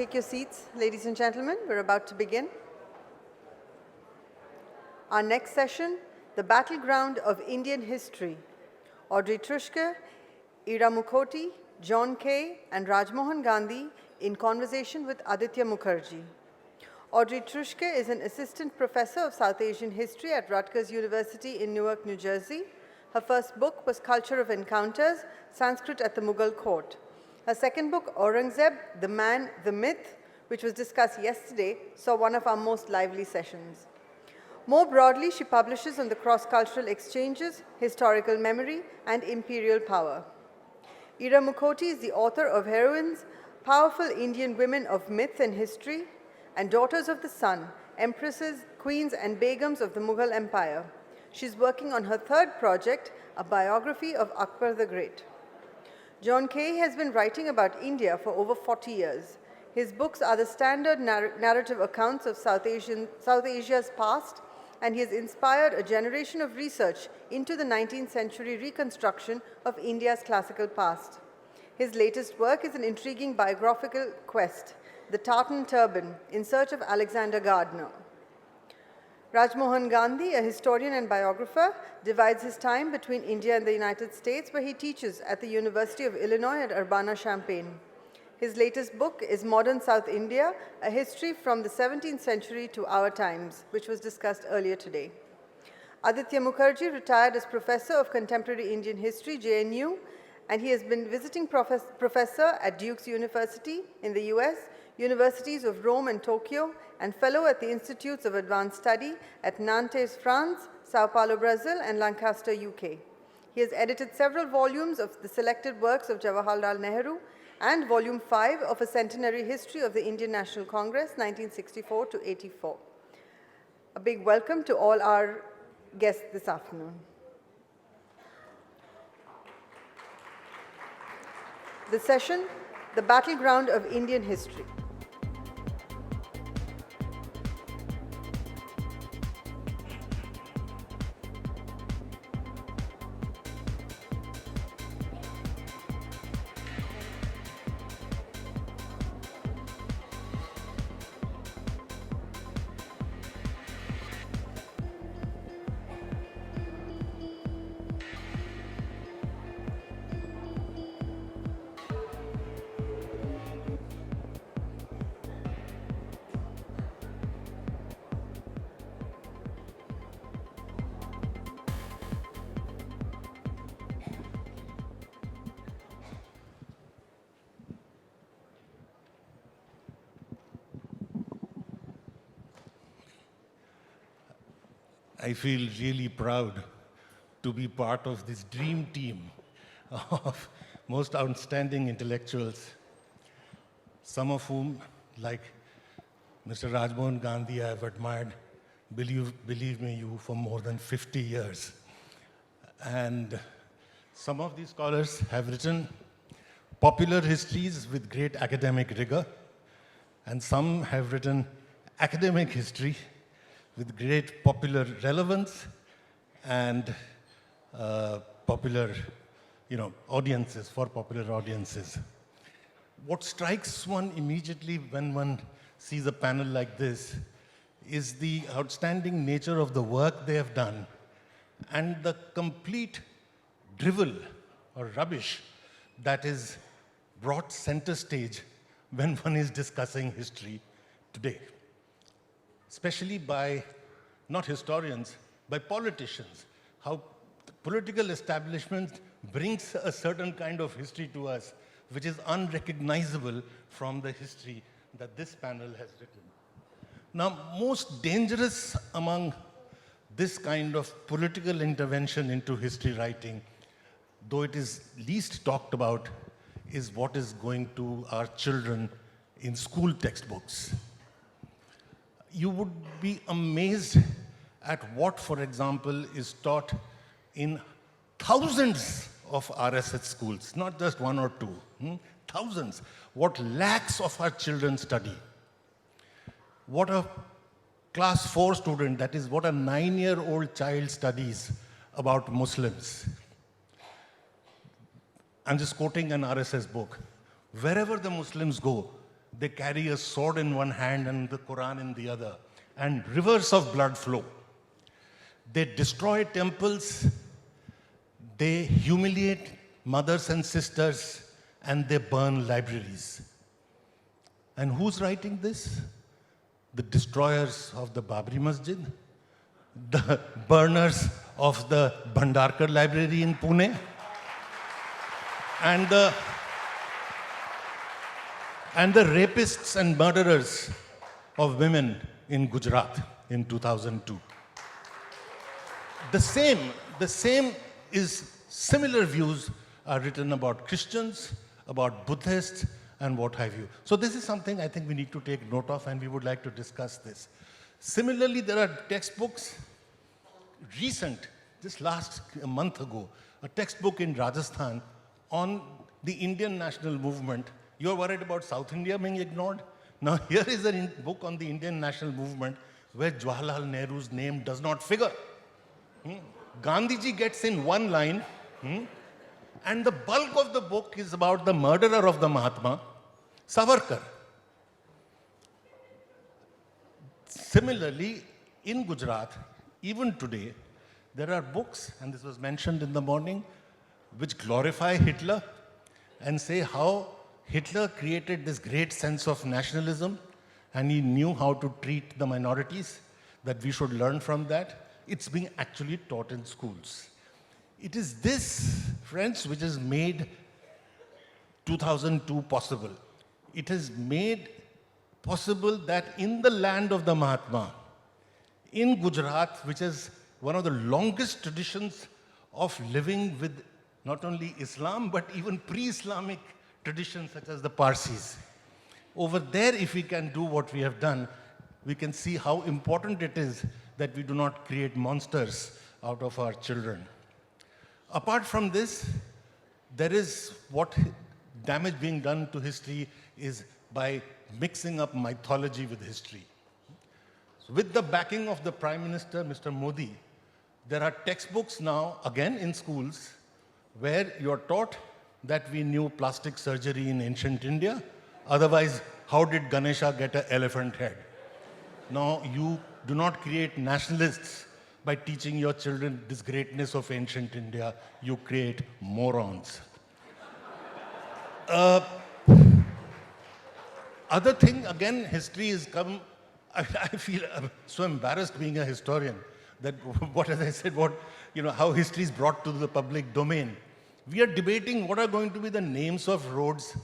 Take your seats, ladies and gentlemen. We're about to begin. Our next session, The Battleground of Indian History. Audrey Trischka, Mukhoty, John Keay, and Rajmohan Gandhi in conversation with Aditya Mukherjee. Audrey Trischka is an assistant professor of South Asian history at Rutgers University in Newark, New Jersey. Her first book was Culture of Encounters, Sanskrit at the Mughal Court. Her second book, Aurangzeb, The Man, the Myth, which was discussed yesterday, saw one of our most lively sessions. More broadly, she publishes on the cross-cultural exchanges, historical memory, and imperial power. Mukhoty is the author of Heroines, Powerful Indian Women of Myth and History, and Daughters of the Sun, Empresses, Queens, and Begums of the Mughal Empire. She's working on her third project, a biography of Akbar the Great. John Keay has been writing about India for over 40 years. His books are the standard narrative accounts of South Asia's past, and he has inspired a generation of research into the 19th century reconstruction of India's classical past. His latest work is an intriguing biographical quest, The Tartan Turban, in search of Alexander Gardner. Rajmohan Gandhi, a historian and biographer, divides his time between India and the United States, where he teaches at the University of Illinois at Urbana-Champaign. His latest book is Modern South India, a history from the 17th century to our times, which was discussed earlier today. Aditya Mukherjee retired as Professor of Contemporary Indian History, JNU, and he has been visiting professor at Duke's University in the US, Universities of Rome and Tokyo, and fellow at the Institutes of Advanced Study at Nantes, France, Sao Paulo, Brazil, and Lancaster, UK. He has edited several volumes of the selected works of Jawaharlal Nehru and Volume 5 of A Centenary History of the Indian National Congress, 1964 to 84. A big welcome to all our guests this afternoon. The session, The Battleground of Indian History. I feel really proud to be part of this dream team of most outstanding intellectuals, some of whom, like Mr. Rajmohan Gandhi, I have admired, believe me, you for more than 50 years. And some of these scholars have written popular histories with great academic rigor, and some have written academic history with great popular relevance and popular, audiences, for popular audiences. What strikes one immediately when one sees a panel like this is the outstanding nature of the work they have done and the complete drivel or rubbish that is brought center stage when one is discussing history today. Especially by, not historians, by politicians, how the political establishment brings a certain kind of history to us which is unrecognizable from the history that this panel has written. Now, most dangerous among this kind of political intervention into history writing, though it is least talked about, is what is going to our children in school textbooks. You would be amazed at what, for example, is taught in thousands of RSS schools, not just one or two, thousands. What lakhs of our children study. What a class 4 student, that is what a 9-year-old child studies about Muslims. I'm just quoting an RSS book. Wherever the Muslims go, They carry a sword in one hand and the Quran in the other, and rivers of blood flow. They destroy temples, they humiliate mothers and sisters, and they burn libraries. And who's writing this? The destroyers of the Babri Masjid, the burners of the Bhandarkar Library in Pune, and the rapists and murderers of women in Gujarat in 2002. The same is similar views are written about Christians, about Buddhists, and what have you. So this is something I think we need to take note of, and we would like to discuss this. Similarly, there are textbooks, recent, just last a month ago, a textbook in Rajasthan on the Indian national movement. You're worried about South India being ignored? Now here is a book on the Indian national movement where Jawaharlal Nehru's name does not figure. Gandhiji gets in one line, and the bulk of the book is about the murderer of the Mahatma, Savarkar. Similarly, in Gujarat, even today, there are books, and this was mentioned in the morning, which glorify Hitler and say how Hitler created this great sense of nationalism, and he knew how to treat the minorities, that we should learn from that. It's being actually taught in schools. It is this, friends, which has made 2002 possible. It has made possible that in the land of the Mahatma, in Gujarat, which is one of the longest traditions of living with not only Islam, but even pre-Islamic traditions such as the Parsis. Over there, if we can do what we have done, we can see how important it is that we do not create monsters out of our children. Apart from this, there is what damage being done to history is by mixing up mythology with history. So with the backing of the Prime Minister, Mr. Modi, there are textbooks now, again in schools, where you're taught that we knew plastic surgery in ancient India. Otherwise, how did Ganesha get an elephant head? Now, you do not create nationalists by teaching your children this greatness of ancient India. You create morons. Other thing, again, history has come. I feel so embarrassed being a historian that as I said, how history is brought to the public domain. We are debating what are going to be the names of roads,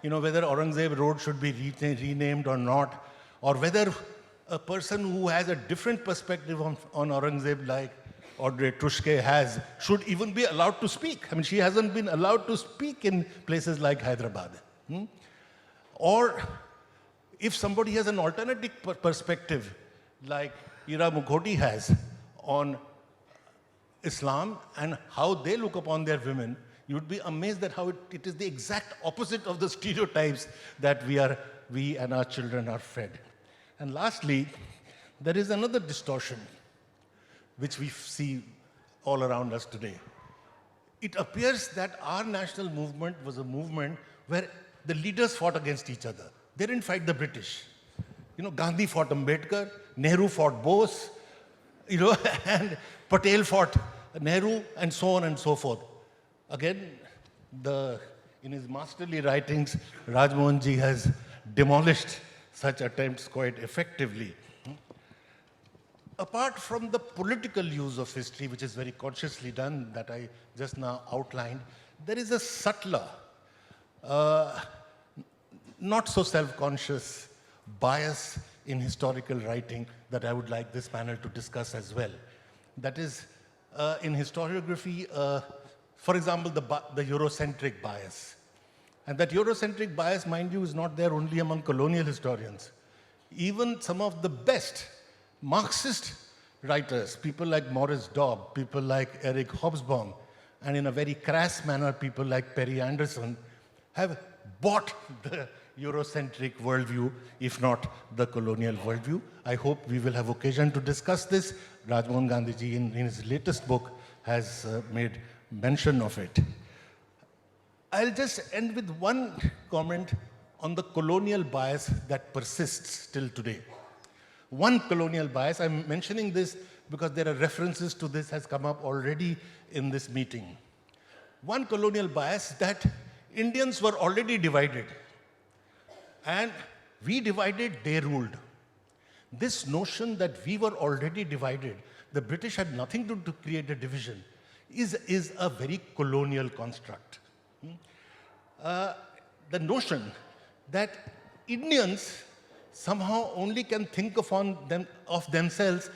whether Aurangzeb Road should be renamed or not, or whether a person who has a different perspective on Aurangzeb, like Audrey Trischka has, should even be allowed to speak. I mean, she hasn't been allowed to speak in places like Hyderabad. Or if somebody has an alternative perspective, like Mukhoty has on Islam and how they look upon their women, you would be amazed at how it is the exact opposite of the stereotypes that we and our children are fed. And lastly, there is another distortion which we see all around us today. It appears that our national movement was a movement where the leaders fought against each other. They didn't fight the British. Gandhi fought Ambedkar, Nehru fought Bose, and Patel fought Nehru, and so on and so forth. Again, in his masterly writings, Rajmohan ji has demolished such attempts quite effectively. Apart from the political use of history, which is very consciously done, that I just now outlined, there is a subtler, not so self-conscious bias in historical writing that I would like this panel to discuss as well. That is, in historiography, for example, the Eurocentric bias. And that Eurocentric bias, mind you, is not there only among colonial historians. Even some of the best Marxist writers, people like Maurice Dobb, people like Eric Hobsbawm, and in a very crass manner, people like Perry Anderson, have bought the Eurocentric worldview, if not the colonial worldview. I hope we will have occasion to discuss this. Rajmohan Gandhiji, in his latest book, has made mention of it. I'll just end with one comment on the colonial bias that persists till today. One colonial bias, I'm mentioning this because there are references to this has come up already in this meeting. One colonial bias that Indians were already divided. And we divided, they ruled. This notion that we were already divided, the British had nothing to create a division, is a very colonial construct. The notion that Indians somehow only can think of themselves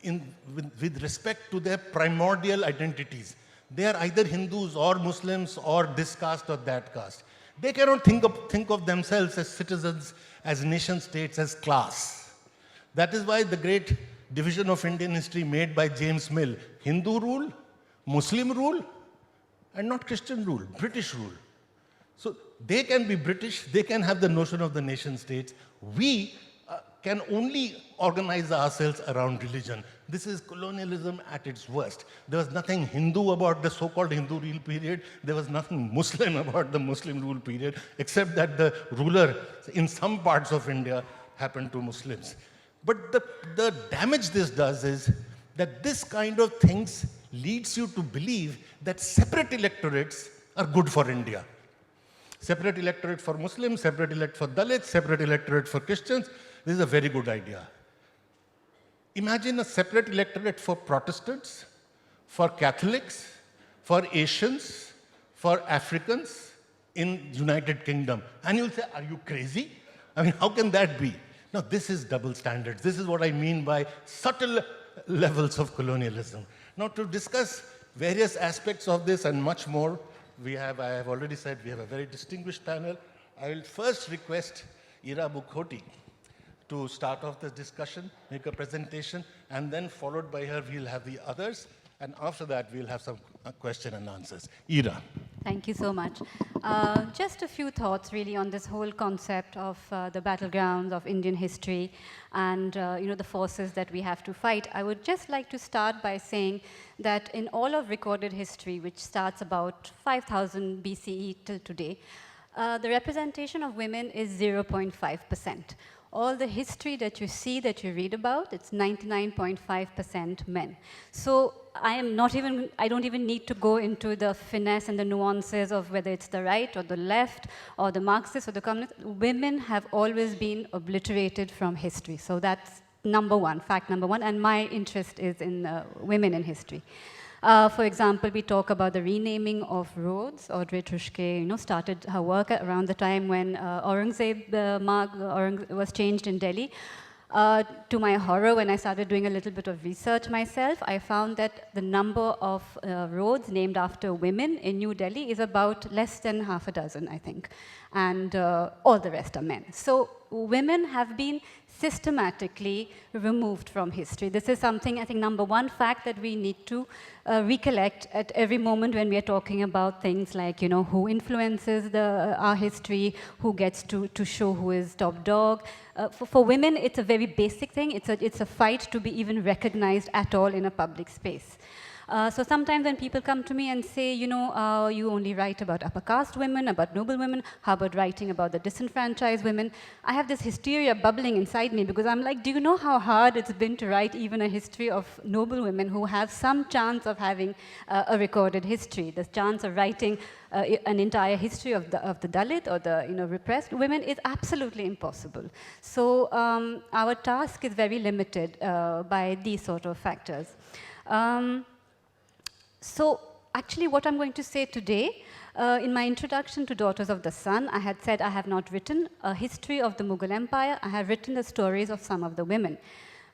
with respect to their primordial identities. They are either Hindus or Muslims or this caste or that caste. They cannot think of themselves as citizens, as nation states, as class. That is why the great division of Indian history made by James Mill, Hindu rule, Muslim rule, and not Christian rule, British rule. So they can be British, they can have the notion of the nation states. We can only organize ourselves around religion. This is colonialism at its worst. There was nothing Hindu about the so-called Hindu rule period. There was nothing Muslim about the Muslim rule period, except that the ruler in some parts of India happened to Muslims. But the damage this does is that this kind of things leads you to believe that separate electorates are good for India. Separate electorate for Muslims, separate electorate for Dalits, separate electorate for Christians. This is a very good idea. Imagine a separate electorate for Protestants, for Catholics, for Asians, for Africans in United Kingdom. And you'll say, are you crazy? I mean, how can that be? No, this is double standards. This is what I mean by subtle levels of colonialism. Now, to discuss various aspects of this and much more, I have already said, we have a very distinguished panel. I will first request Ira Mukhoty to start off this discussion, make a presentation, and then followed by her, we'll have the others. And after that, we'll have some question and answers. Ira. Thank you so much. Just a few thoughts really on this whole concept of the battlegrounds of Indian history and the forces that we have to fight. I would just like to start by saying that in all of recorded history, which starts about 5000 BCE till today, the representation of women is 0.5%. All the history that you see, that you read about, it's 99.5% men. So I don't even need to go into the finesse and the nuances of whether it's the right or the left or the Marxists or the communists. Women have always been obliterated from history. So that's number one, fact number one, and my interest is in women in history. For example, we talk about the renaming of roads. Audrey Trischka, started her work around the time when Aurangzeb was changed in Delhi. To my horror, when I started doing a little bit of research myself, I found that the number of roads named after women in New Delhi is about less than half a dozen, I think. And all the rest are men. So women have been systematically removed from history. This is something, I think, number one fact that we need to recollect at every moment when we are talking about things like, who influences our history, who gets to show who is top dog. For women, it's a very basic thing. It's a fight to be even recognized at all in a public space. So sometimes when people come to me and say, you only write about upper caste women, about noble women, how about writing about the disenfranchised women? I have this hysteria bubbling inside me because I'm like, do you know how hard it's been to write even a history of noble women who have some chance of having a recorded history? The chance of writing an entire history of the Dalit or the repressed women is absolutely impossible. So our task is very limited by these sort of factors. So actually what I'm going to say today, in my introduction to Daughters of the Sun, I had said I have not written a history of the Mughal Empire, I have written the stories of some of the women.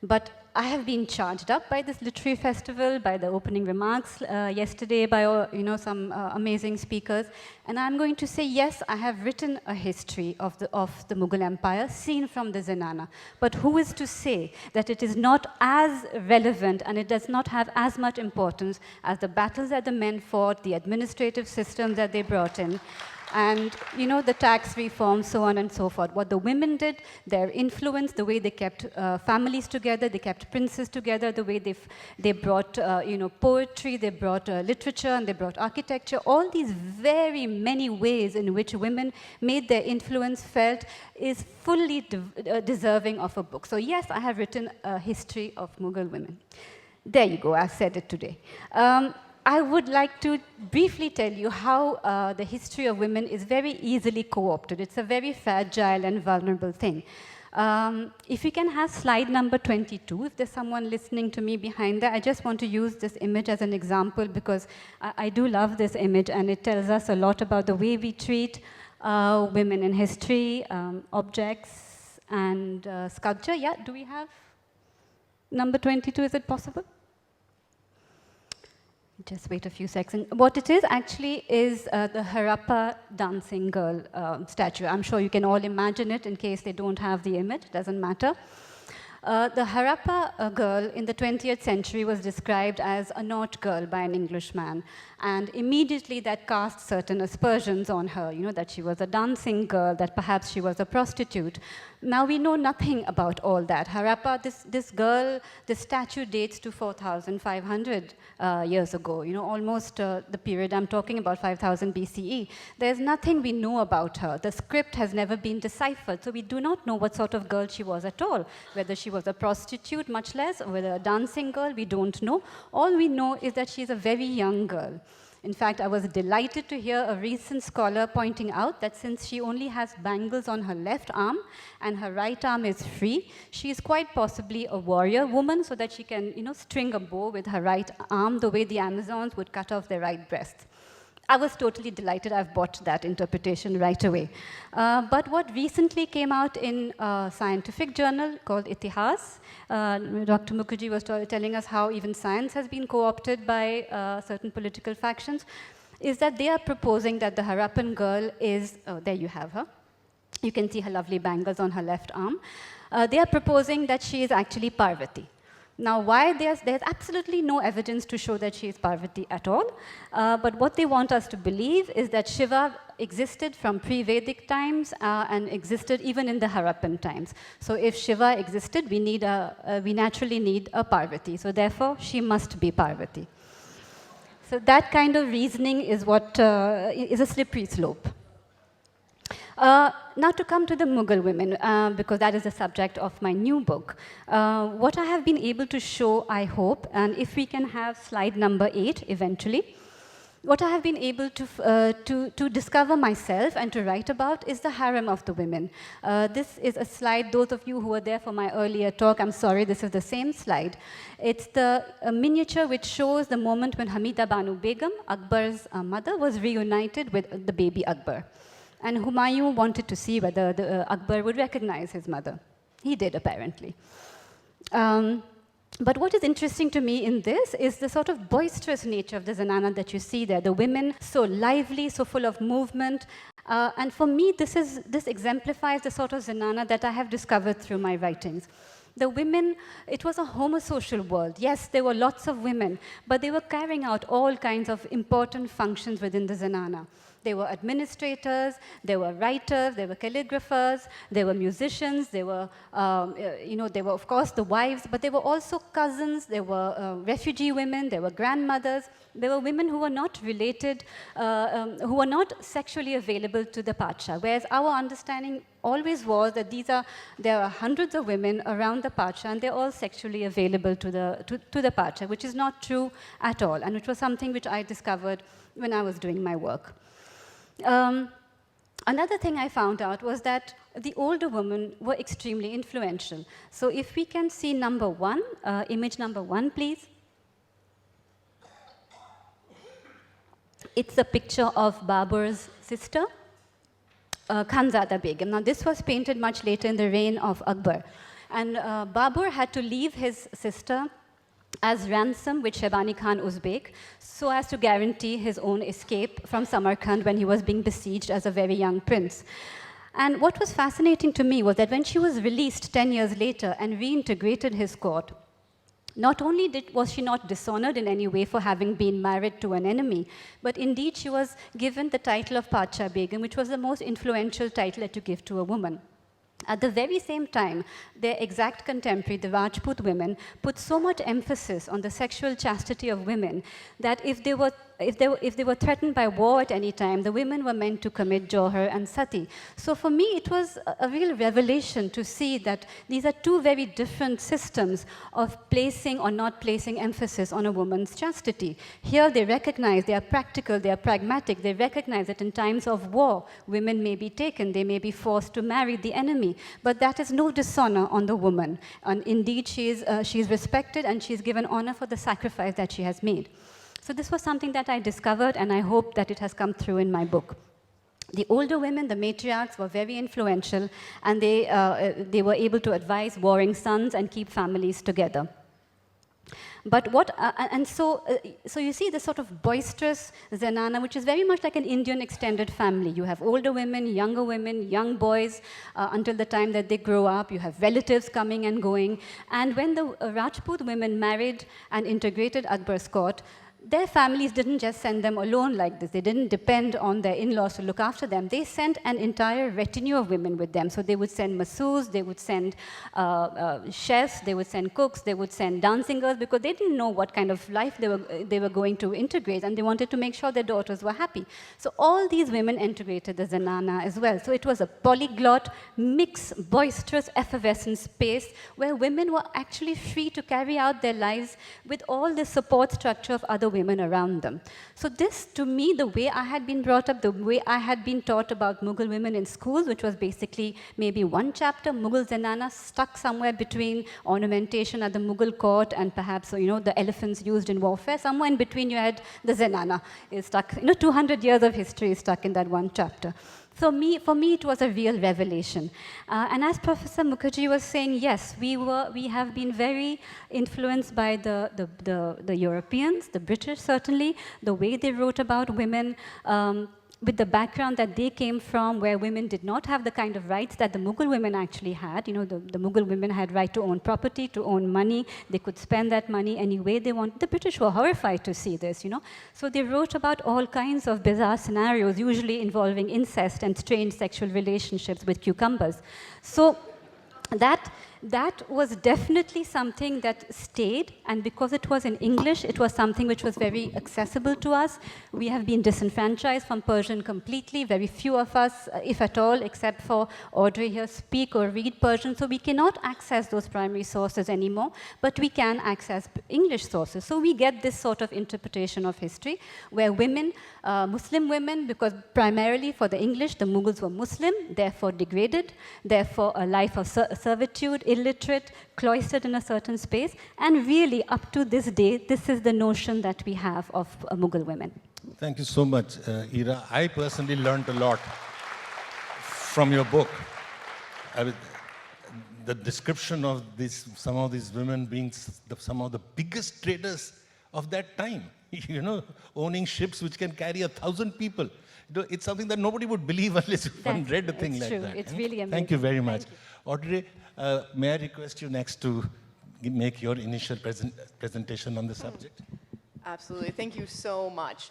But I have been charged up by this literary festival, by the opening remarks yesterday by some amazing speakers, and I'm going to say, yes, I have written a history of the Mughal Empire seen from the Zenana. But who is to say that it is not as relevant and it does not have as much importance as the battles that the men fought, the administrative systems that they brought in, And, the tax reform, so on and so forth. What the women did, their influence, the way they kept families together, they kept princes together, the way they brought, poetry, they brought literature, and they brought architecture. All these very many ways in which women made their influence felt is fully deserving of a book. So yes, I have written a history of Mughal women. There you go, I've said it today. I would like to briefly tell you how the history of women is very easily co-opted. It's a very fragile and vulnerable thing. If we can have slide number 22, if there's someone listening to me behind there, I just want to use this image as an example because I do love this image and it tells us a lot about the way we treat women in history, objects, and sculpture. Yeah, do we have number 22? Is it possible? Just wait a few seconds. What it is actually is the Harappa dancing girl statue. I'm sure you can all imagine it in case they don't have the image, doesn't matter. The Harappa girl in the 20th century was described as a naught girl by an Englishman. And immediately that cast certain aspersions on her, that she was a dancing girl, that perhaps she was a prostitute. Now we know nothing about all that. Harappa, this girl, this statue dates to 4,500 years ago, almost the period I'm talking about, 5,000 BCE. There's nothing we know about her. The script has never been deciphered, so we do not know what sort of girl she was at all. Whether she was a prostitute, much less, or whether a dancing girl, we don't know. All we know is that she's a very young girl. In fact, I was delighted to hear a recent scholar pointing out that since she only has bangles on her left arm and her right arm is free, she is quite possibly a warrior woman so that she can, string a bow with her right arm the way the Amazons would cut off their right breast. I was totally delighted. I've bought that interpretation right away. But what recently came out in a scientific journal called Itihas, Dr. Mukherjee was telling us how even science has been co-opted by certain political factions, is that they are proposing that the Harappan girl is, there you have her. You can see her lovely bangles on her left arm. They are proposing that she is actually Parvati. Now, why there's absolutely no evidence to show that she is Parvati at all. But what they want us to believe is that Shiva existed from pre-Vedic times and existed even in the Harappan times. So if Shiva existed, we naturally need a Parvati. So therefore, she must be Parvati. So that kind of reasoning is what is a slippery slope. Now to come to the Mughal women, because that is the subject of my new book. What I have been able to show, I hope, and if we can have slide number 8 eventually, what I have been able to discover myself and to write about is the harem of the women. This is a slide, those of you who were there for my earlier talk, I'm sorry, this is the same slide. It's the miniature which shows the moment when Hamida Banu Begum, Akbar's mother, was reunited with the baby Akbar. And Humayun wanted to see whether Akbar would recognize his mother. He did, apparently. But what is interesting to me in this is the sort of boisterous nature of the zanana that you see there. The women, so lively, so full of movement. And for me, this exemplifies the sort of zanana that I have discovered through my writings. The women, it was a homosocial world. Yes, there were lots of women, but they were carrying out all kinds of important functions within the zanana. They were administrators, they were writers, they were calligraphers, they were musicians, they were, they were, of course, the wives, but they were also cousins, they were refugee women, they were grandmothers, they were women who were not related, who were not sexually available to the Pacha, whereas our understanding always was that there are hundreds of women around the Pacha and they're all sexually available to the Pacha, which is not true at all, and which was something which I discovered when I was doing my work. Another thing I found out was that the older women were extremely influential. So if we can see number 1, image number 1, please. It's a picture of Babur's sister, Khanzada Begum. Now this was painted much later in the reign of Akbar. And Babur had to leave his sister as ransom with Shaybani Khan Uzbek, so as to guarantee his own escape from Samarkand when he was being besieged as a very young prince. And what was fascinating to me was that when she was released 10 years later and reintegrated his court, Not only was she not dishonored in any way for having been married to an enemy, but indeed she was given the title of Pacha Begum, which was the most influential title that you give to a woman. At the very same time, their exact contemporary, the Rajput women, put so much emphasis on the sexual chastity of women that if they were threatened by war at any time, the women were meant to commit Johar and Sati. So for me, it was a real revelation to see that these are two very different systems of placing or not placing emphasis on a woman's chastity. Here they recognize, they are practical, they are pragmatic, they recognize that in times of war, women may be taken, they may be forced to marry the enemy, but that is no dishonor on the woman. And indeed, she is respected and she is given honor for the sacrifice that she has made. So this was something that I discovered, and I hope that it has come through in my book. The older women, the matriarchs, were very influential, and they were able to advise warring sons and keep families together. But so you see this sort of boisterous zenana, which is very much like an Indian extended family. You have older women, young boys, until the time that they grow up. You have relatives coming and going. And when the Rajput women married and integrated Akbar's court, their families didn't just send them alone like this. They didn't depend on their in-laws to look after them. They sent an entire retinue of women with them. So they would send masseuse, they would send chefs, they would send cooks, they would send dancing girls, because they didn't know what kind of life they were going to integrate, and they wanted to make sure their daughters were happy. So all these women integrated the zenana as well. So it was a polyglot, mixed, boisterous, effervescent space where women were actually free to carry out their lives with all the support structure of other women around them. So this, to me, the way I had been brought up, the way I had been taught about Mughal women in schools, which was basically maybe one chapter, Mughal zenana, stuck somewhere between ornamentation at the Mughal court and perhaps, the elephants used in warfare. Somewhere in between you had the zenana is stuck. 200 years of history is stuck in that one chapter. So for me, it was a real revelation. And as Professor Mukherjee was saying, yes, we have been very influenced by the Europeans, the British certainly, the way they wrote about women, with the background that they came from, where women did not have the kind of rights that the Mughal women actually had. The Mughal women had right to own property, to own money. They could spend that money any way they wanted. The British were horrified to see this, So they wrote about all kinds of bizarre scenarios, usually involving incest and strange sexual relationships with cucumbers. So that was definitely something that stayed, and because it was in English, it was something which was very accessible to us. We have been disenfranchised from Persian completely. Very few of us, if at all, except for Audrey here, speak or read Persian, so we cannot access those primary sources anymore, but we can access English sources. So we get this sort of interpretation of history, where women, Muslim women, because primarily for the English, the Mughals were Muslim, therefore degraded, therefore a life of servitude, illiterate, cloistered in a certain space, and really up to this day, this is the notion that we have of Mughal women. Thank you so much, Ira. I personally learned a lot from your book. The description of some of these women being some of the biggest traders of that time, owning ships which can carry 1,000 people. It's something that nobody would believe unless one read a thing like that. It's really amazing. Thank you very much. Audrey, may I request you next to make your initial presentation on the subject? Absolutely. Thank you so much.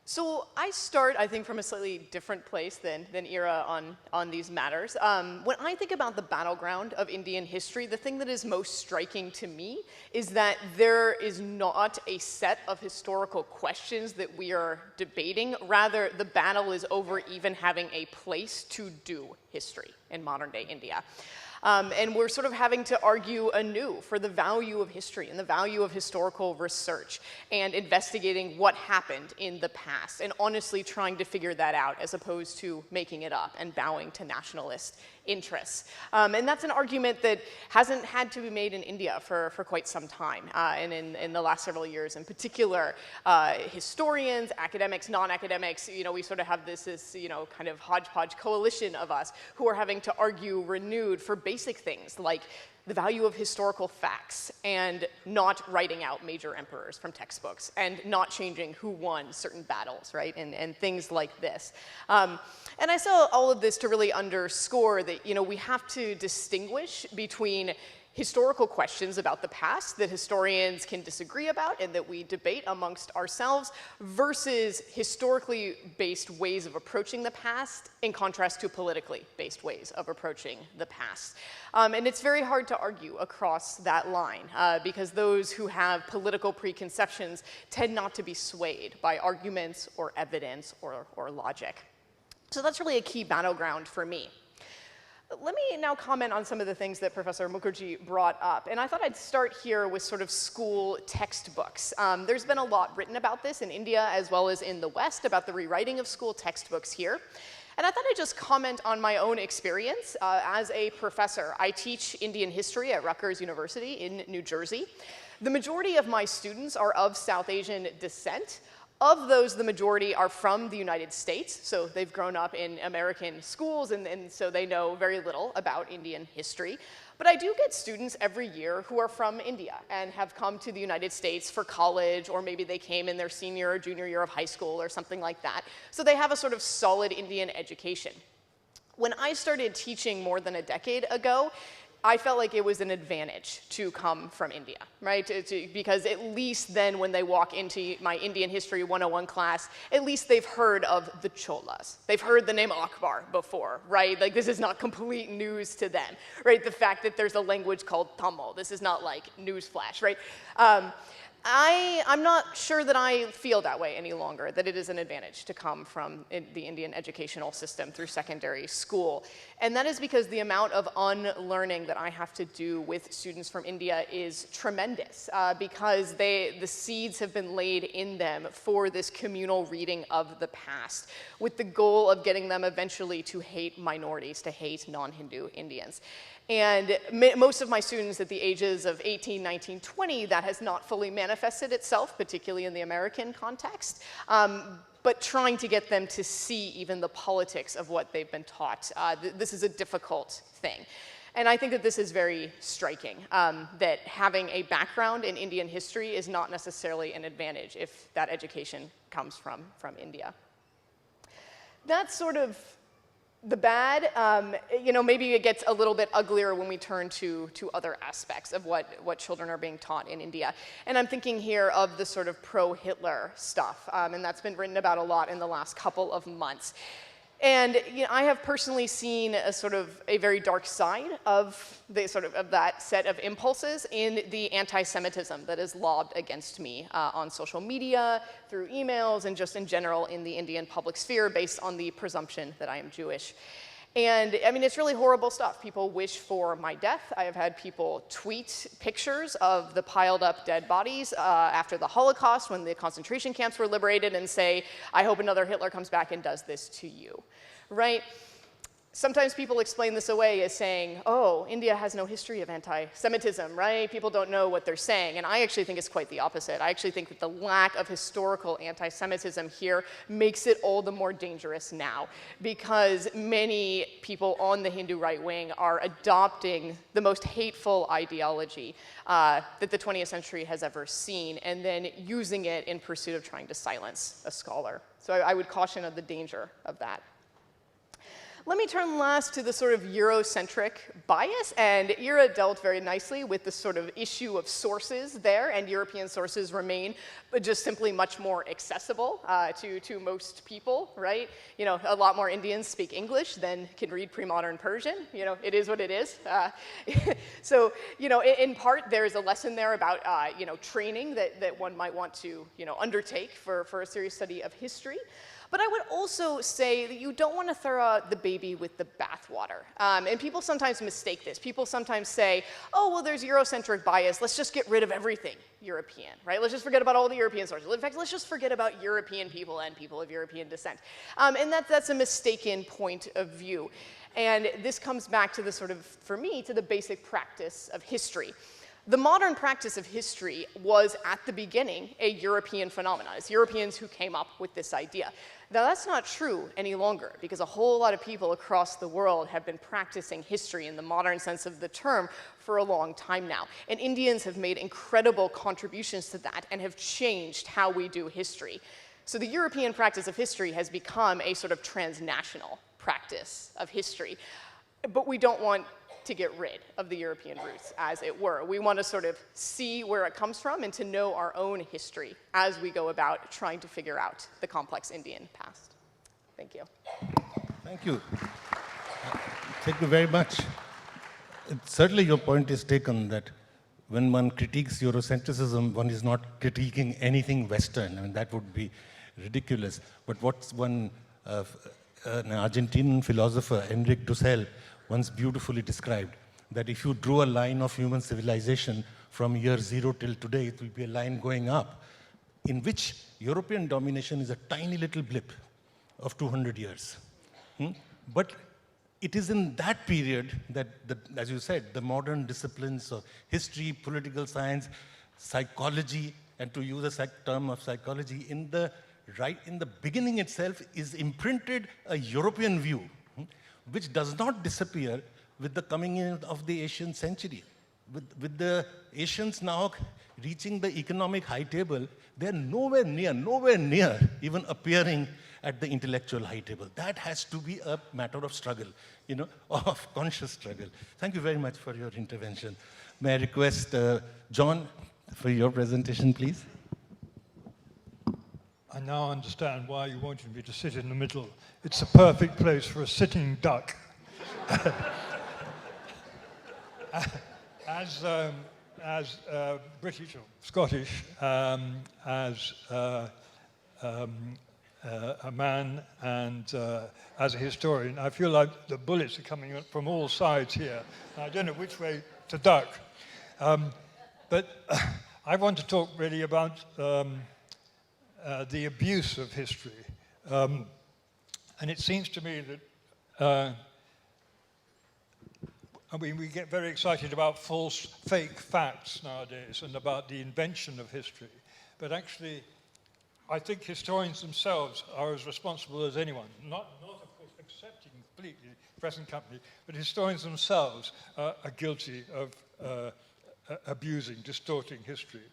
So I start, I think, from a slightly different place than Ira on these matters. When I think about the battleground of Indian history, the thing that is most striking to me is that there is not a set of historical questions that we are debating. Rather, the battle is over even having a place to do history in modern-day India. And we're sort of having to argue anew for the value of history and the value of historical research and investigating what happened in the past and honestly trying to figure that out as opposed to making it up and bowing to nationalist interests. And that's an argument that hasn't had to be made in India for quite some time. And in the last several years in particular, historians, academics, non-academics, we sort of have this kind of hodgepodge coalition of us who are having to argue renewed for basic things like the value of historical facts and not writing out major emperors from textbooks and not changing who won certain battles, right? And things like this. And I say all of this to really underscore that, we have to distinguish between historical questions about the past that historians can disagree about and that we debate amongst ourselves versus historically based ways of approaching the past in contrast to politically based ways of approaching the past. And it's very hard to argue across that line because those who have political preconceptions tend not to be swayed by arguments or evidence or logic. So that's really a key battleground for me. Let me now comment on some of the things that Professor Mukherjee brought up. And I thought I'd start here with sort of school textbooks. There's been a lot written about this in India as well as in the West about the rewriting of school textbooks here. And I thought I'd just comment on my own experience as a professor. I teach Indian history at Rutgers University in New Jersey. The majority of my students are of South Asian descent. Of those, the majority are from the United States, so they've grown up in American schools, and so they know very little about Indian history. But I do get students every year who are from India and have come to the United States for college, or maybe they came in their senior or junior year of high school or something like that. So they have a sort of solid Indian education. When I started teaching more than a decade ago, I felt like it was an advantage to come from India, right? Because at least then when they walk into my Indian History 101 class, at least they've heard of the Cholas. They've heard the name Akbar before, right? Like this is not complete news to them, right? The fact that there's a language called Tamil, this is not like newsflash, right? I'm not sure that I feel that way any longer, that it is an advantage to come from the Indian educational system through secondary school. And that is because the amount of unlearning that I have to do with students from India is tremendous, because the seeds have been laid in them for this communal reading of the past, with the goal of getting them eventually to hate minorities, to hate non-Hindu Indians. And most of my students at the ages of 18, 19, 20, that has not fully manifested itself, particularly in the American context, but trying to get them to see even the politics of what they've been taught. This is a difficult thing. And I think that this is very striking, that having a background in Indian history is not necessarily an advantage if that education comes from India. That's sort of the bad. You know, maybe it gets a little bit uglier when we turn to other aspects of what children are being taught in India. And I'm thinking here of the sort of pro-Hitler stuff, and that's been written about a lot in the last couple of months. And you know, I have personally seen a very dark side of that set of impulses in the anti-Semitism that is lobbed against me on social media, through emails, and just in general in the Indian public sphere based on the presumption that I am Jewish. And I mean, it's really horrible stuff. People wish for my death. I have had people tweet pictures of the piled up dead bodies after the Holocaust when the concentration camps were liberated and say, I hope another Hitler comes back and does this to you, right? Sometimes people explain this away as saying, oh, India has no history of anti-Semitism, right? People don't know what they're saying. And I actually think it's quite the opposite. I actually think that the lack of historical anti-Semitism here makes it all the more dangerous now, because many people on the Hindu right wing are adopting the most hateful ideology that the 20th century has ever seen, and then using it in pursuit of trying to silence a scholar. So I would caution of the danger of that. Let me turn last to the sort of Eurocentric bias, and Ira dealt very nicely with the sort of issue of sources there, and European sources remain but just simply much more accessible to most people, right? You know, a lot more Indians speak English than can read pre-modern Persian. You know, it is what it is. So, you know, in part, there's a lesson there about, you know, training that one might want to, you know, undertake for a serious study of history. But I would also say that you don't want to throw out the baby with the bathwater. And people sometimes mistake this. People sometimes say, oh, well, there's Eurocentric bias. Let's just get rid of everything European, right? Let's just forget about all the European sources. In fact, let's just forget about European people and people of European descent. And that's a mistaken point of view. And this comes back to the sort of, for me, to the basic practice of history. The modern practice of history was, at the beginning, a European phenomenon. It's Europeans who came up with this idea. Now, that's not true any longer, because a whole lot of people across the world have been practicing history in the modern sense of the term for a long time now. And Indians have made incredible contributions to that and have changed how we do history. So the European practice of history has become a sort of transnational practice of history. But we don't want to get rid of the European roots, as it were. We want to sort of see where it comes from and to know our own history as we go about trying to figure out the complex Indian past. Thank you. Thank you. Thank you very much. Certainly your point is taken that when one critiques Eurocentrism, one is not critiquing anything Western. I mean, that would be ridiculous. But what's an Argentinian philosopher, Enrique Dussel, once beautifully described, that if you drew a line of human civilization from year 0 till today, it will be a line going up, in which European domination is a tiny little blip of 200 years. But it is in that period that, as you said, the modern disciplines of history, political science, psychology, and to use a term of psychology, in the beginning itself is imprinted a European view, which does not disappear with the coming in of the Asian century. With the Asians now reaching the economic high table, they're nowhere near even appearing at the intellectual high table. That has to be a matter of struggle, of conscious struggle. Thank you very much for your intervention. May I request John for your presentation, please? I now understand why you wanted me to sit in the middle. It's a perfect place for a sitting duck. As British or Scottish, as a man and as a historian, I feel like the bullets are coming from all sides here. I don't know which way to duck. But I want to talk really about the abuse of history. And it seems to me that we get very excited about false, fake facts nowadays and about the invention of history. But actually, I think historians themselves are as responsible as anyone. Not of course, accepting completely present company, but historians themselves are guilty of abusing, distorting history.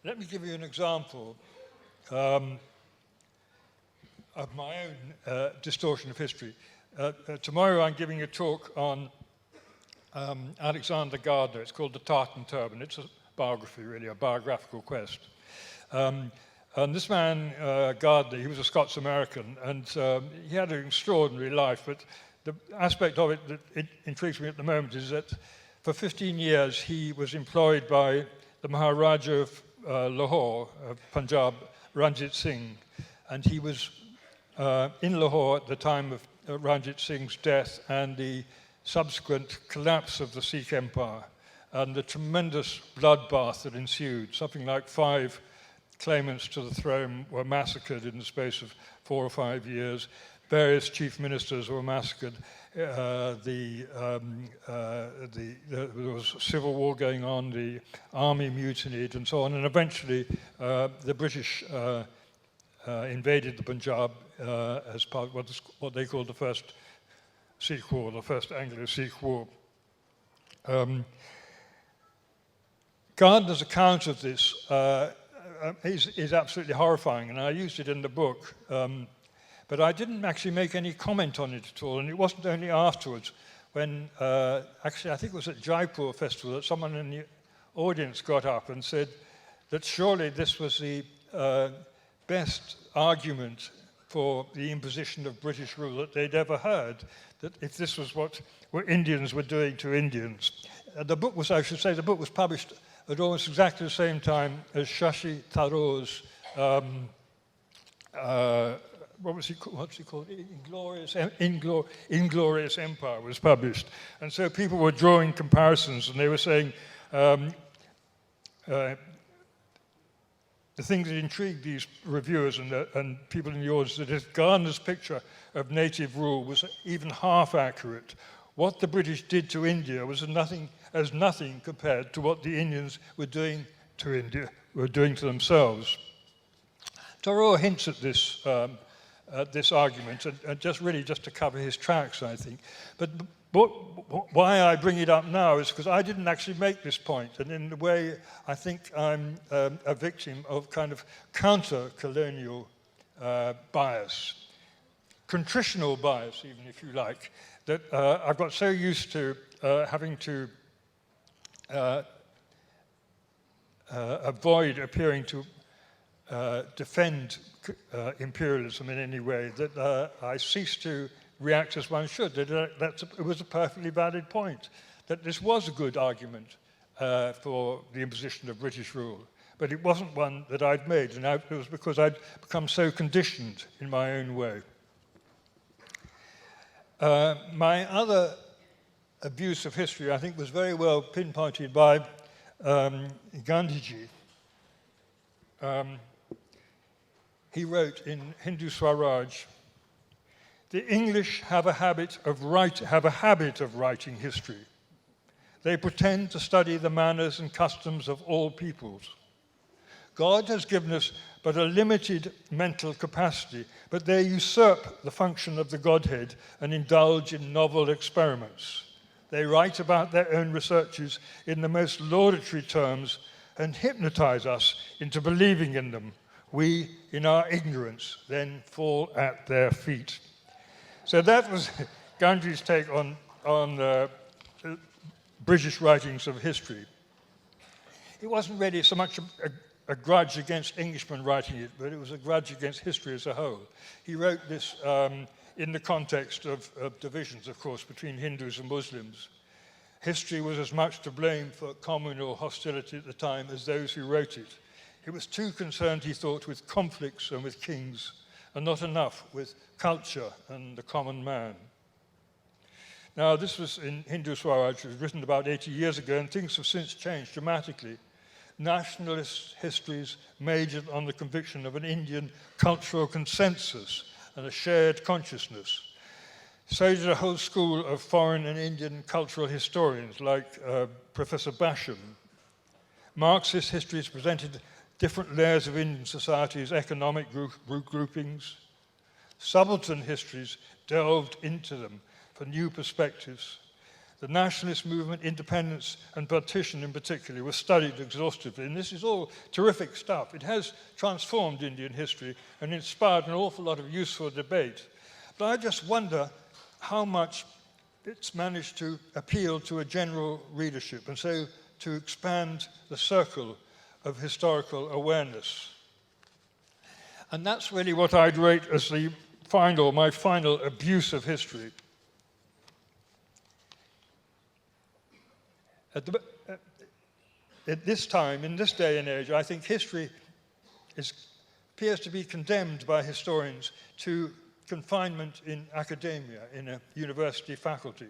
Let me give you an example of my own distortion of history. Tomorrow I'm giving a talk on Alexander Gardner. It's called The Tartan Turban. It's a biography, really, a biographical quest. And this man, Gardner, he was a Scots-American, and he had an extraordinary life, but the aspect of it that intrigues me at the moment is that for 15 years he was employed by the Maharaja of Lahore, of Punjab, Ranjit Singh, and he was in Lahore at the time of Ranjit Singh's death and the subsequent collapse of the Sikh Empire and the tremendous bloodbath that ensued. Something like 5 claimants to the throne were massacred in the space of 4 or 5 years. Various chief ministers were massacred. There was civil war going on, the army mutinied and so on, and eventually the British invaded the Punjab as part of what they called the First Sikh War, the First Anglo-Sikh War. Gardner's account of this is absolutely horrifying, and I used it in the book, but I didn't actually make any comment on it at all, and it wasn't only afterwards when, actually I think it was at Jaipur Festival, that someone in the audience got up and said that surely this was the best argument for the imposition of British rule that they'd ever heard, that if this was what Indians were doing to Indians. The book was, I should say, the book was published at almost exactly the same time as Shashi Tharoor's, what's he called? Inglorious Empire was published. And so people were drawing comparisons, and they were saying, the thing that intrigued these reviewers and people in the audience, that if Gardner's picture of native rule was even half accurate, what the British did to India was nothing compared to what the Indians were doing to India, were doing to themselves. Tharoor hints at this argument, and just to cover his tracks, I think. But why I bring it up now is because I didn't actually make this point, and in a way, I think I'm a victim of kind of counter-colonial bias, contritional bias, even if you like. that I got so used to having to avoid appearing to defend imperialism in any way, that I ceased to react as one should. It was a perfectly valid point, that this was a good argument for the imposition of British rule. But it wasn't one that I'd made, and it was because I'd become so conditioned in my own way. My other abuse of history, I think, was very well pinpointed by Gandhiji. He wrote in Hindu Swaraj, "The English have a habit of writing history. They pretend to study the manners and customs of all peoples. God has given us but a limited mental capacity, but they usurp the function of the Godhead and indulge in novel experiments. They write about their own researches in the most laudatory terms and hypnotize us into believing in them. We, in our ignorance, then fall at their feet." So that was Gandhi's take on British writings of history. It wasn't really so much a grudge against Englishmen writing it, but it was a grudge against history as a whole. He wrote this in the context of divisions, of course, between Hindus and Muslims. History was as much to blame for communal hostility at the time as those who wrote it. It was too concerned, he thought, with conflicts and with kings, and not enough with culture and the common man. Now, this was in Hindu Swaraj, it was written about 80 years ago, and things have since changed dramatically. Nationalist histories majored on the conviction of an Indian cultural consensus and a shared consciousness. So did a whole school of foreign and Indian cultural historians like Professor Basham. Marxist histories presented different layers of Indian society's economic groupings. Subaltern histories delved into them for new perspectives. The nationalist movement, independence and partition in particular, was studied exhaustively. And this is all terrific stuff. It has transformed Indian history and inspired an awful lot of useful debate. But I just wonder how much it's managed to appeal to a general readership, and so to expand the circle of historical awareness. And that's really what I'd rate as my final abuse of history. At this time, in this day and age, I think history appears to be condemned by historians to confinement in academia, in a university faculty.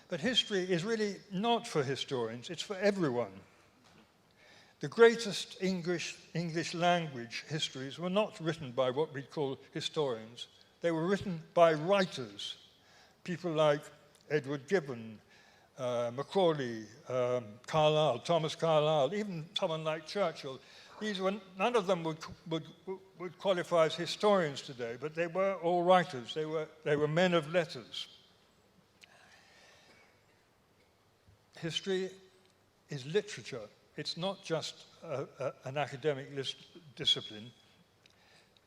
But history is really not for historians, it's for everyone. The greatest English language histories were not written by what we call historians. They were written by writers, people like Edward Gibbon, Mukhoty, Carlyle, Thomas Carlyle, even someone like Churchill. None of them would qualify as historians today, but they were all writers. They were men of letters. History is literature. It's not just an academic discipline.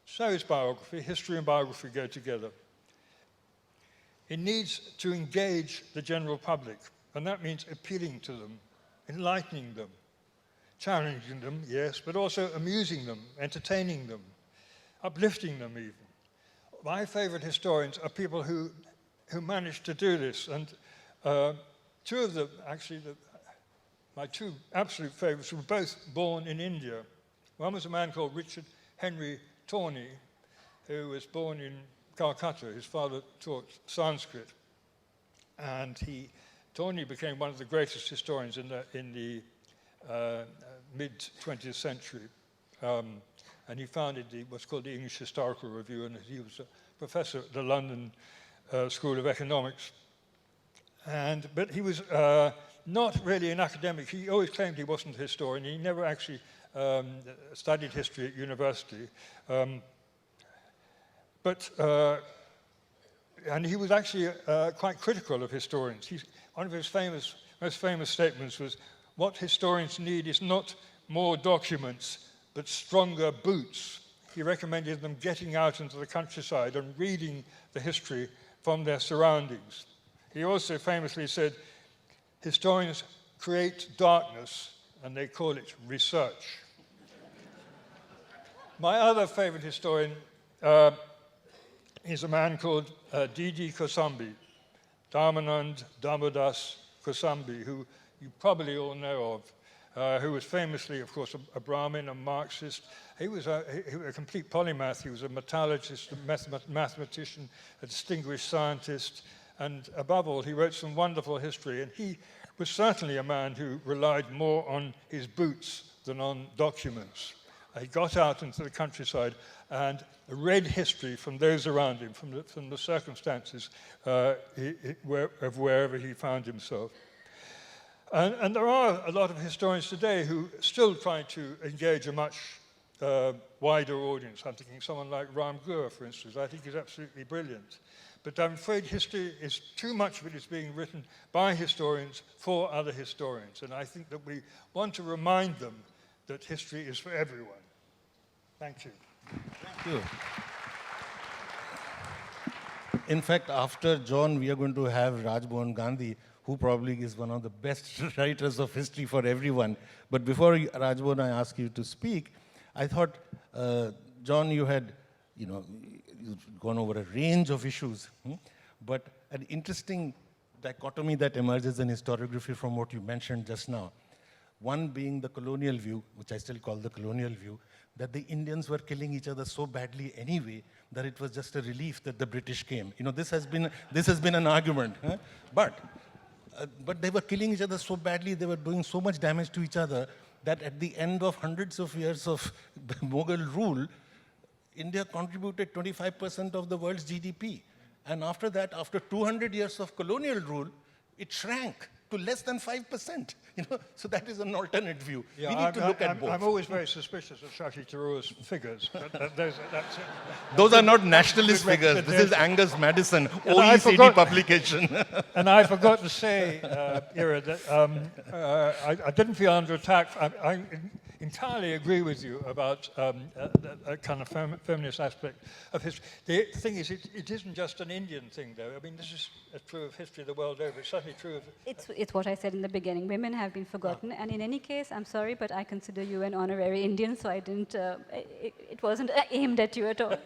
So is biography. History and biography go together. It needs to engage the general public, and that means appealing to them, enlightening them, challenging them, yes, but also amusing them, entertaining them, uplifting them even. My favorite historians are people who manage to do this, and two of them, actually, my two absolute favorites were both born in India. One was a man called Richard Henry Tawney, who was born in Calcutta. His father taught Sanskrit, and Tawney became one of the greatest historians in the mid-20th century. And he founded what's called the English Historical Review, and he was a professor at the London School of Economics. But he was not really an academic. He always claimed he wasn't a historian. He never actually studied history at university. And he was actually quite critical of historians. One of his most famous statements was, "What historians need is not more documents, but stronger boots." He recommended them getting out into the countryside and reading the history from their surroundings. He also famously said, historians create darkness and they call it research. My other favorite historian is a man called D.D. Kosambi, Dharmanand Damodas Kosambi, who you probably all know of, who was famously, of course, a Brahmin, a Marxist. He was a complete polymath. He was a metallurgist, a mathematician, a distinguished scientist, and above all, he wrote some wonderful history. And he was certainly a man who relied more on his boots than on documents. He got out into the countryside and read history from those around him, from the circumstances of wherever he found himself. And there are a lot of historians today who still try to engage a much wider audience. I'm thinking someone like Ram Gura, for instance. I think he's absolutely brilliant. But I'm afraid history is, too much of it is being written by historians for other historians. And I think that we want to remind them that history is for everyone. Thank you. Thank you. In fact, after John, we are going to have Rajmohan Gandhi, who probably is one of the best writers of history for everyone. But before Rajmohan, I ask you to speak, I thought, John, you had, you've gone over a range of issues, but an interesting dichotomy that emerges in historiography from what you mentioned just now. One being the colonial view, which I still call the colonial view, that the Indians were killing each other so badly anyway that it was just a relief that the British came. This has been an argument, but they were killing each other so badly, they were doing so much damage to each other that at the end of hundreds of years of Mughal rule, India contributed 25% of the world's GDP. And after that, after 200 years of colonial rule, it shrank to less than 5%. So that is an alternate view. Yeah, we need to look at both. I'm always very suspicious of Shashi Tharoor's figures. Those are not nationalist figures. This is Angus Madison, OECD publication. And I forgot to say, Ira, that I didn't feel under attack. I entirely agree with you about a kind of feminist aspect of history. The thing is, it isn't just an Indian thing, though. I mean, this is true of history the world over. It's certainly true of... It's what I said in the beginning. Women have been forgotten. And in any case, I'm sorry, but I consider you an honorary Indian, so I didn't... it wasn't aimed at you at all.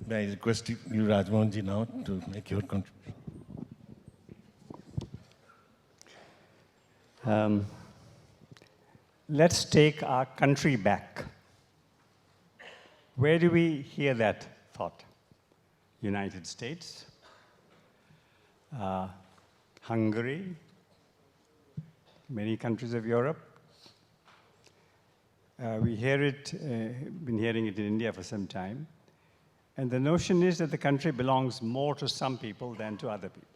May I request you, Rajmohan ji, now to make your contribution? Let's take our country back. Where do we hear that thought? United States, Hungary, many countries of Europe. We hear it, been hearing it in India for some time. And the notion is that the country belongs more to some people than to other people.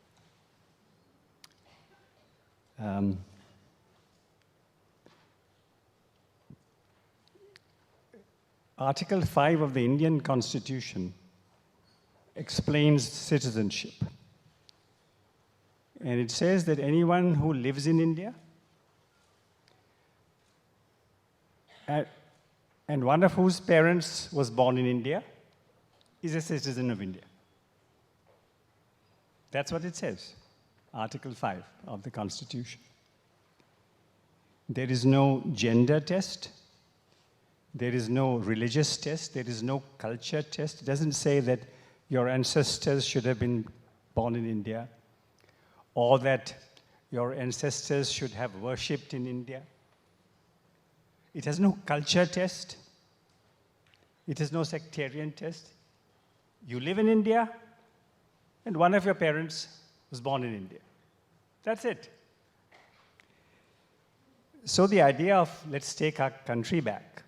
Article 5 of the Indian Constitution explains citizenship. And it says that anyone who lives in India and one of whose parents was born in India is a citizen of India. That's what it says, Article 5 of the Constitution. There is no gender test. There is no religious test. There is no culture test. It doesn't say that your ancestors should have been born in India or that your ancestors should have worshipped in India. It has no culture test. It has no sectarian test. You live in India, and one of your parents was born in India. That's it. So the idea of let's take our country back,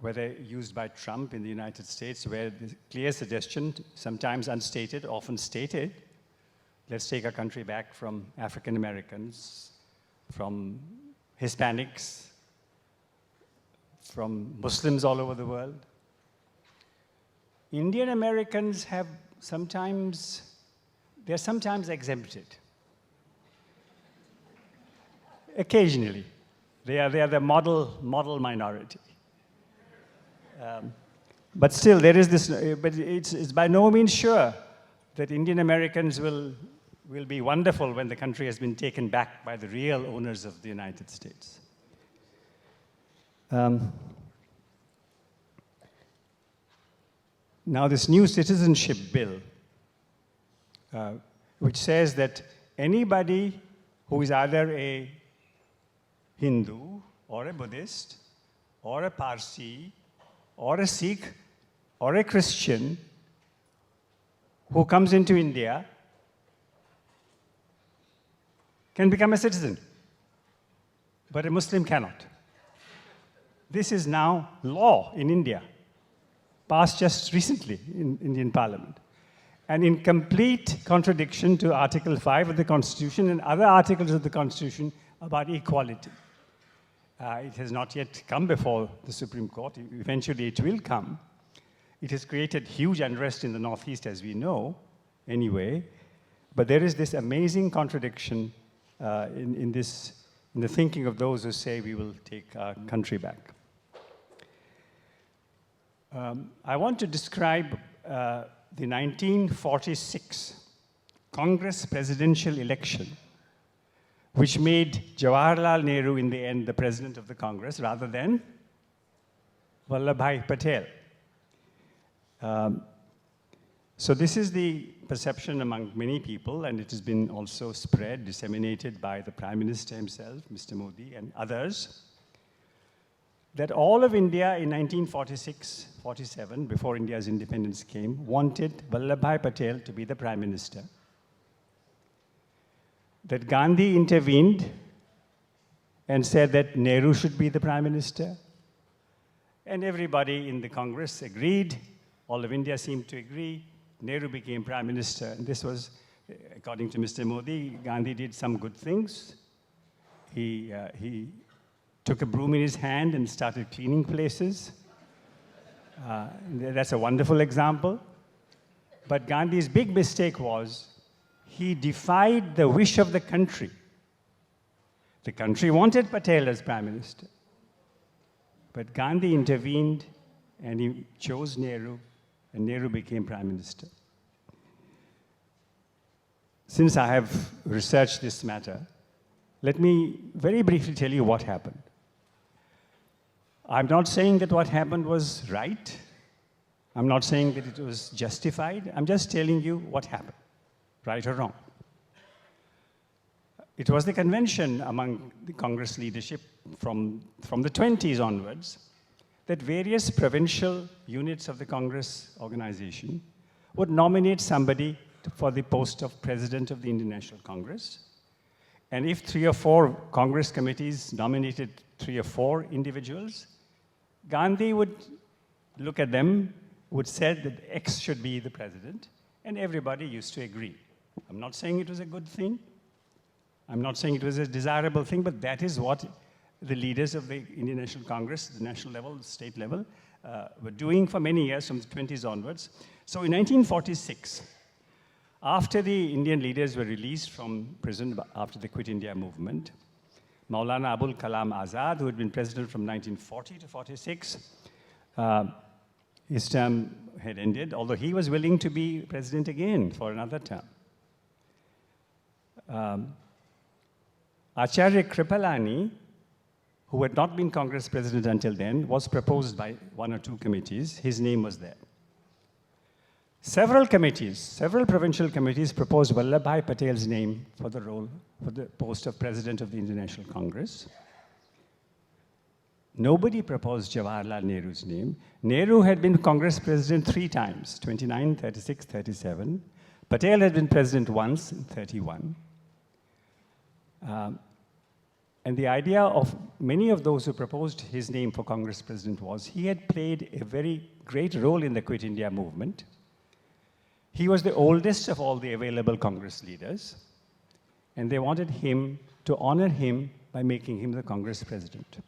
whether used by Trump in the United States, where the clear suggestion, sometimes unstated, often stated, let's take our country back from African Americans, from Hispanics, from Muslims all over the world. Indian Americans have sometimes, they're sometimes exempted. Occasionally. They are the model minority. But still, there is this, but it's by no means sure that Indian Americans will be wonderful when the country has been taken back by the real owners of the United States. Now, this new citizenship bill, which says that anybody who is either a Hindu or a Buddhist or a Parsi or a Sikh or a Christian who comes into India can become a citizen, but a Muslim cannot. This is now law in India, passed just recently in Indian Parliament, and in complete contradiction to Article 5 of the Constitution and other articles of the Constitution about equality. It has not yet come before the Supreme Court. Eventually it will come. It has created huge unrest in the Northeast, as we know, anyway. But there is this amazing contradiction in the thinking of those who say we will take our country back. I want to describe the 1946 Congress presidential election, which made Jawaharlal Nehru in the end the president of the Congress rather than Vallabhbhai Patel. So this is the perception among many people, and it has been also spread, disseminated by the Prime Minister himself, Mr. Modi, and others, that all of India in 1946-47, before India's independence came, wanted Vallabhbhai Patel to be the Prime Minister. That Gandhi intervened and said that Nehru should be the Prime Minister. And everybody in the Congress agreed. All of India seemed to agree. Nehru became Prime Minister. And this was, according to Mr. Modi, Gandhi did some good things. He took a broom in his hand and started cleaning places. That's a wonderful example. But Gandhi's big mistake was he defied the wish of the country. The country wanted Patel as Prime Minister. But Gandhi intervened and he chose Nehru, and Nehru became Prime Minister. Since I have researched this matter, let me very briefly tell you what happened. I'm not saying that what happened was right. I'm not saying that it was justified. I'm just telling you what happened, right or wrong. It was the convention among the Congress leadership from the 20s onwards that various provincial units of the Congress organization would nominate somebody for the post of President of the Indian National Congress. And if 3 or 4 Congress committees nominated 3 or 4 individuals, Gandhi would look at them, would say that X should be the president, and everybody used to agree. I'm not saying it was a good thing. I'm not saying it was a desirable thing, but that is what the leaders of the Indian National Congress, the national level, the state level, were doing for many years, from the 20s onwards. So in 1946, after the Indian leaders were released from prison after the Quit India movement, Maulana Abul Kalam Azad, who had been president from 1940 to 46, his term had ended, although he was willing to be president again for another term. Acharya Kripalani, who had not been Congress president until then, was proposed by 1 or 2 committees. His name was there. Several committees, several provincial committees proposed Vallabhbhai Patel's name for the role, for the post of president of the Indian National Congress. Nobody proposed Jawaharlal Nehru's name. Nehru had been Congress president 3 times, 29, 36, 37. Patel had been president once in 31. And the idea of many of those who proposed his name for Congress president was he had played a very great role in the Quit India movement. He was the oldest of all the available Congress leaders, and they wanted him to honor him by making him the Congress president.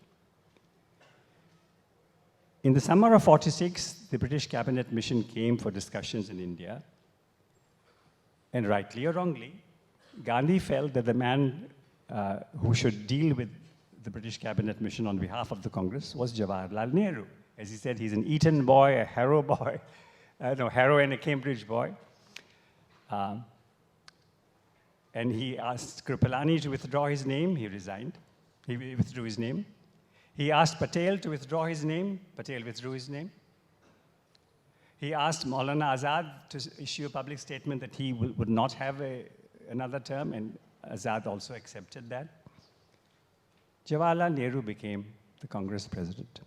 In the summer of 46, the British cabinet mission came for discussions in India, and rightly or wrongly, Gandhi felt that the man who should deal with the British cabinet mission on behalf of the Congress was Jawaharlal Nehru. As he said, he's an Eton boy, a Harrow boy, Harrow and a Cambridge boy. And he asked Kripalani to withdraw his name. He resigned. He withdrew his name. He asked Patel to withdraw his name. Patel withdrew his name. He asked Maulana Azad to issue a public statement that he would not have another term, and Azad also accepted that. Jawaharlal Nehru became the Congress president.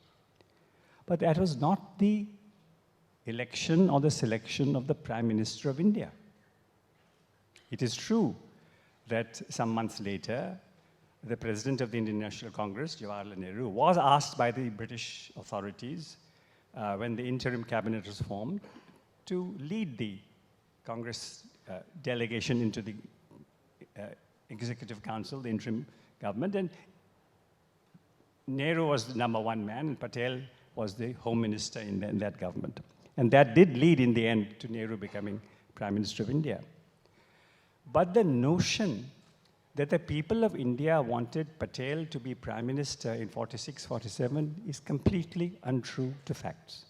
But that was not the election or the selection of the Prime Minister of India. It is true that some months later, the President of the Indian National Congress, Jawaharlal Nehru, was asked by the British authorities when the interim cabinet was formed to lead the Congress delegation into the Executive Council, the interim government. And Nehru was the #1 man, and Patel was the Home Minister in that government. And that did lead in the end to Nehru becoming Prime Minister of India. But the notion that the people of India wanted Patel to be Prime Minister in 46, 47 is completely untrue to facts.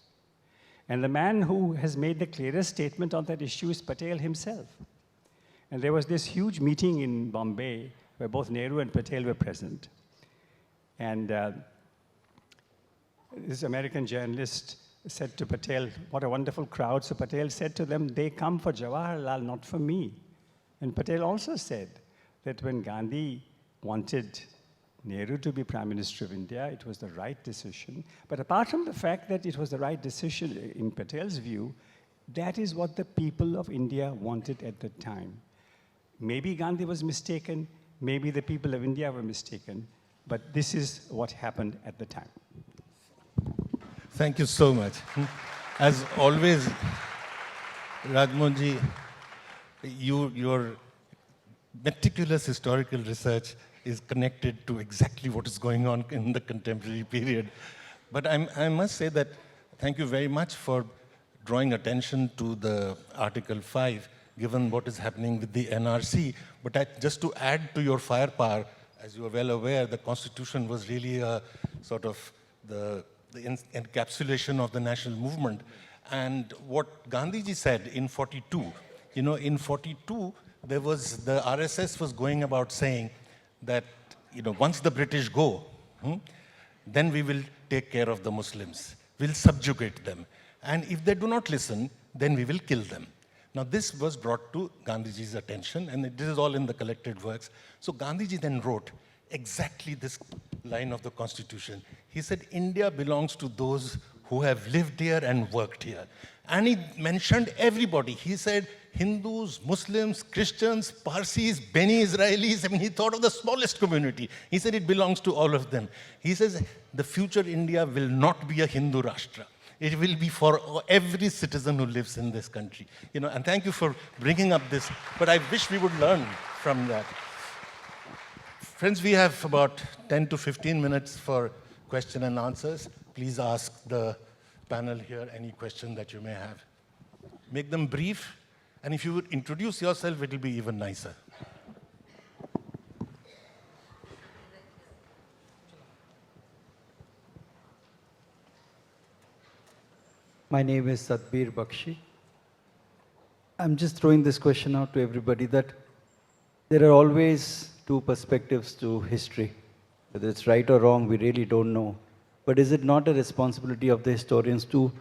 And the man who has made the clearest statement on that issue is Patel himself. And there was this huge meeting in Bombay where both Nehru and Patel were present. And this American journalist said to Patel, what a wonderful crowd. So Patel said to them, they come for Jawaharlal, not for me. And Patel also said that when Gandhi wanted Nehru to be Prime Minister of India, it was the right decision. But apart from the fact that it was the right decision in Patel's view, that is what the people of India wanted at the time. Maybe Gandhi was mistaken, maybe the people of India were mistaken, but this is what happened at the time. Thank you so much. As always, Rajmohanji, your meticulous historical research is connected to exactly what is going on in the contemporary period. But I must say that thank you very much for drawing attention to the Article 5, given what is happening with the NRC. But just to add to your firepower, as you are well aware, the Constitution was really a sort of the encapsulation of the national movement. And what Gandhiji said in 42, in 42, there was, the RSS was going about saying that, once the British go, then we will take care of the Muslims. We'll subjugate them. And if they do not listen, then we will kill them. Now, this was brought to Gandhiji's attention, and this is all in the collected works. So Gandhiji then wrote exactly this line of the Constitution. He said, India belongs to those who have lived here and worked here. And he mentioned everybody. He said, Hindus, Muslims, Christians, Parsis, Beni Israelis. I mean, he thought of the smallest community. He said it belongs to all of them. He says, the future India will not be a Hindu Rashtra. It will be for every citizen who lives in this country. And thank you for bringing up this. But I wish we would learn from that. Friends, we have about 10 to 15 minutes for question and answers. Please ask the panel here any question that you may have. Make them brief, and if you would introduce yourself, it will be even nicer. My name is Sadbir Bakshi. I'm just throwing this question out to everybody that there are always two perspectives to history. Whether it's right or wrong, we really don't know. But is it not a responsibility of the historians to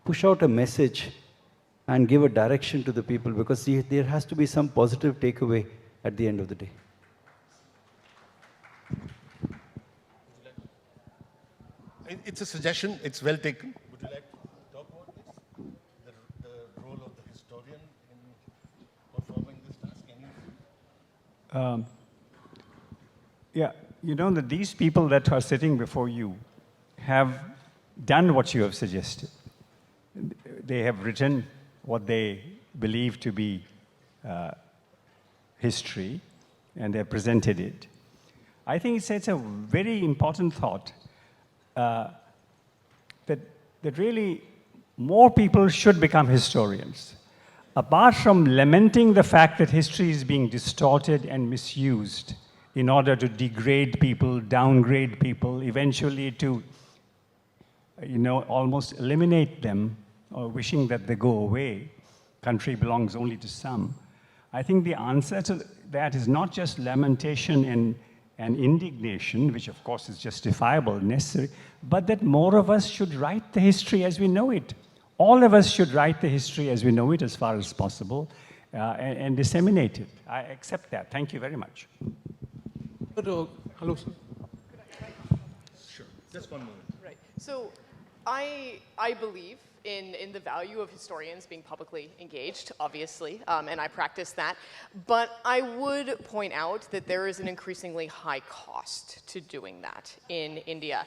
push out a message and give a direction to the people? Because there has to be some positive takeaway at the end of the day. It's a suggestion. It's well taken. Would you like to talk about this? The role of the historian in performing this task? Yeah, that these people that are sitting before you have done what you have suggested. They have written what they believe to be history, and they have presented it. I think it's a very important thought that really more people should become historians. Apart from lamenting the fact that history is being distorted and misused in order to degrade people, downgrade people, eventually to almost eliminate them or wishing that they go away. Country belongs only to some. I think the answer to that is not just lamentation and indignation, which of course is justifiable and necessary, but that more of us should write the history as we know it. All of us should write the history as we know it as far as possible and disseminate it. I accept that. Thank you very much. Hello, sir. Sure, just one moment. Right. So I believe in the value of historians being publicly engaged, obviously, and I practice that. But I would point out that there is an increasingly high cost to doing that in India.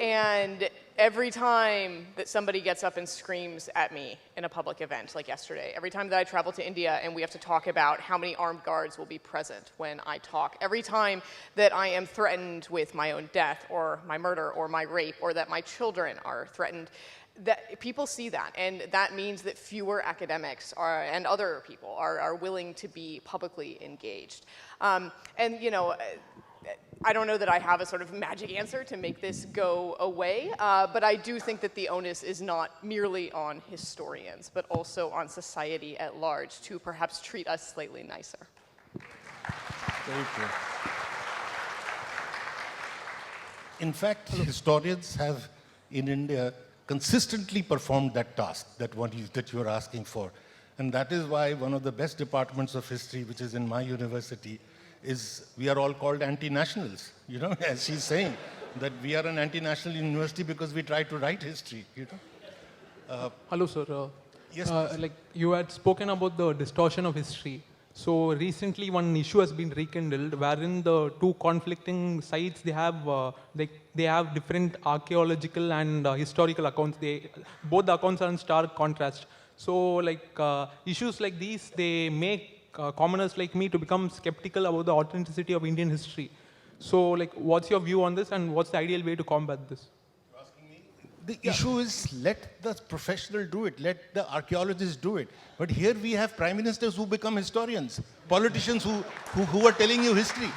And every time that somebody gets up and screams at me in a public event, like yesterday, every time that I travel to India and we have to talk about how many armed guards will be present when I talk, every time that I am threatened with my own death or my murder or my rape or that my children are threatened, that people see that, and that means that fewer academics and other people are willing to be publicly engaged. And I don't know that I have a sort of magic answer to make this go away, but I do think that the onus is not merely on historians, but also on society at large to perhaps treat us slightly nicer. Very true. In fact, historians have in India consistently performed that task that you are asking for. And that is why one of the best departments of history, which is in my university, is we are all called anti-nationals, as she's saying, that we are an anti-national university because we try to write history, Hello, sir. Yes, like you had spoken about the distortion of history. So recently, one issue has been rekindled, wherein the two conflicting sides they have different archaeological and historical accounts. Both the accounts are in stark contrast. So, issues like these, they make commoners like me to become skeptical about the authenticity of Indian history. So, what's your view on this, and what's the ideal way to combat this? The issue is let the professional do it, let the archaeologists do it. But here we have prime ministers who become historians, politicians who are telling you history.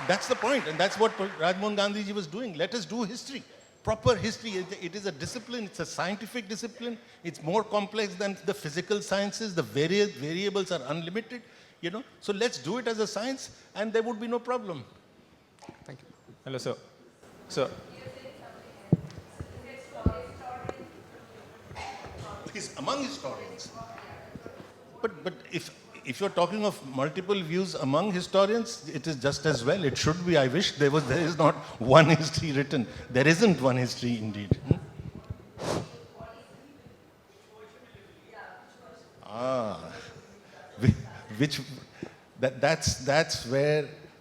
That's the point, and that's what Rajmohan Gandhi was doing. Let us do history, proper history. It is a discipline, it's a scientific discipline. It's more complex than the physical sciences. The variables are unlimited, So let's do it as a science, and there would be no problem. Thank you. Hello, sir. Sir. Among historians. But if you're talking of multiple views among historians, it is just as well. It should be. I wish there is not one history written. There isn't one history indeed.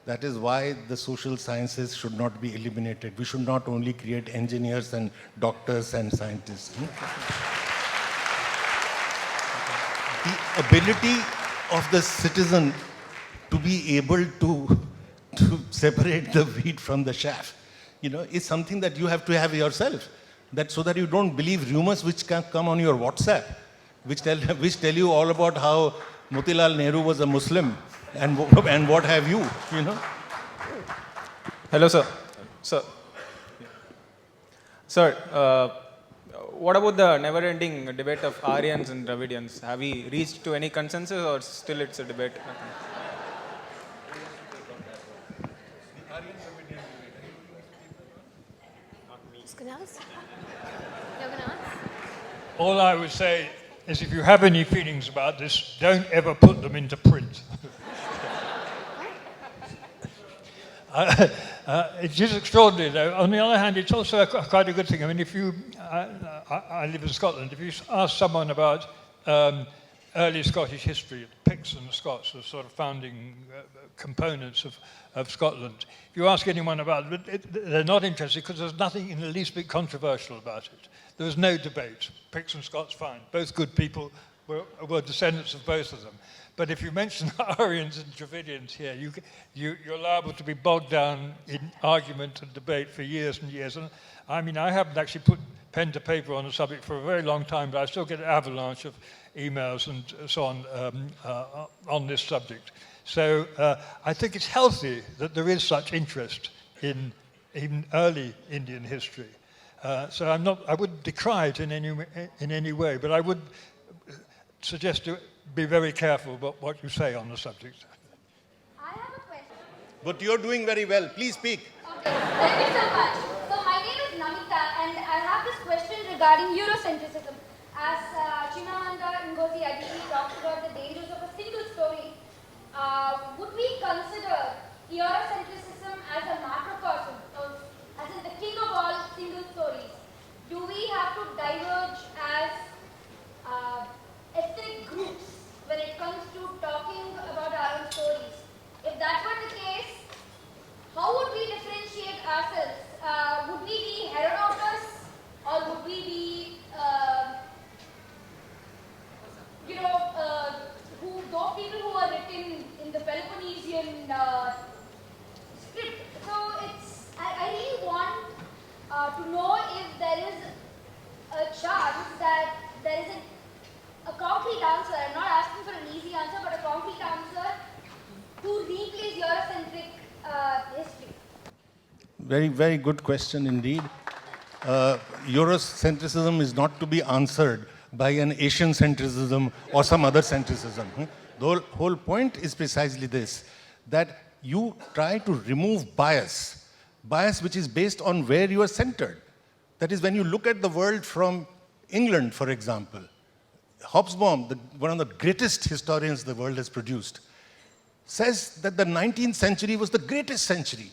That is why the social sciences should not be eliminated. We should not only create engineers and doctors and scientists. The ability of the citizen to be able to separate the wheat from the chaff, is something that you have to have yourself. So that you don't believe rumors which can come on your WhatsApp, which tell you all about how Motilal Nehru was a Muslim and what have you, Hello, sir. Sir, what about the never-ending debate of Aryans and Dravidians? Have we reached to any consensus, or still it's a debate? All I would say is if you have any feelings about this, don't ever put them into print. It is extraordinary, though. On the other hand, it's also quite a good thing. I mean, I live in Scotland. If you ask someone about early Scottish history, the Picts and the Scots, the sort of founding components of Scotland, if you ask anyone about it, they're not interested because there's nothing in the least bit controversial about it. There was no debate. Picts and Scots, fine. Both good people, were descendants of both of them. But if you mention Aryans and Dravidians here, you're liable to be bogged down in argument and debate for years and years. And I mean, I haven't actually put pen to paper on the subject for a very long time, but I still get an avalanche of emails and so on this subject. So I think it's healthy that there is such interest in early Indian history. So I wouldn't decry it in any way, but I would suggest to be very careful about what you say on the subject. I have a question. But you're doing very well. Please speak. Okay, thank you so much. So my name is Namita and I have this question regarding Eurocentrism. As Chimamanda Ngozi Adichie talks about the dangers of a single story, would we consider Eurocentrism as a macrocosm, as in the king of all single stories? Do we have to diverge as ethnic groups when it comes to talking about our own stories? If that were the case, how would we differentiate ourselves? Would we be Herodotus or would we be, those people who are written in the Peloponnesian script? So I really want to know if there is a chance that there is a concrete answer. I'm not asking for an easy answer, but a concrete answer to replace Eurocentric history. Very, very good question indeed. Eurocentrism is not to be answered by an Asian centricism or some other centricism. The whole point is precisely this, that you try to remove bias which is based on where you are centered. That is, when you look at the world from England, for example, Hobsbawm, one of the greatest historians the world has produced, says that the 19th century was the greatest century